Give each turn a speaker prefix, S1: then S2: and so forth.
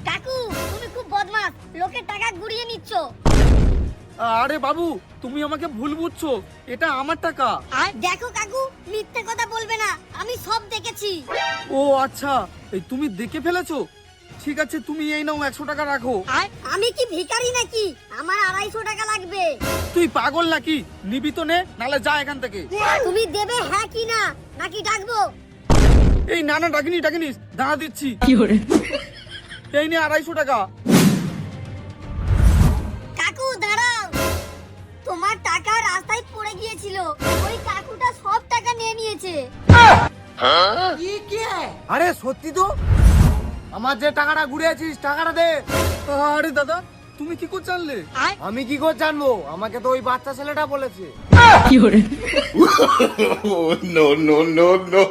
S1: কাকু তুমি খুব বদমাশ, লোকের টাকা গুড়িয়ে নিচ্ছ।
S2: আরে বাবু, তুমি আমাকে ভুল বুঝছো, এটা আমার টাকা।
S1: দেখো কাকু, মিথ্যে কথা বলবে না, আমি সব দেখেছি।
S2: ও আচ্ছা, এই তুমি দেখে ফেলেছো? ঠিক আছে, তুমি এই নাও 100 টাকা রাখো।
S1: আমি কি ভিখারি নাকি? আমার 250 টাকা লাগবে।
S2: তুই পাগল নাকি? নিবি তো নে, নালে যা এখান থেকে।
S1: তুমি দেবে হ্যাঁ কি না, নাকি ডাকবো?
S2: এই না না, ডাকিনিস, দাঁড়া দিচ্ছি। এই নে 250 টাকা।
S1: কাকু দাঁড়াও, তোমার টাকা রাস্তায় পড়ে গিয়েছিল, ওই কাকুটা সব টাকা নিয়ে নিয়েছে।
S3: আরে সত্যি তো, আমার যে টাকাটা ঘুরিয়েছিস টাকাটা দে।
S2: আরে দাদা, তুমি কি করে জানলে?
S3: আমি কি করে জানবো? আমাকে তো ওই বাচ্চা ছেলেটা বলেছে।
S4: No, no, no, no.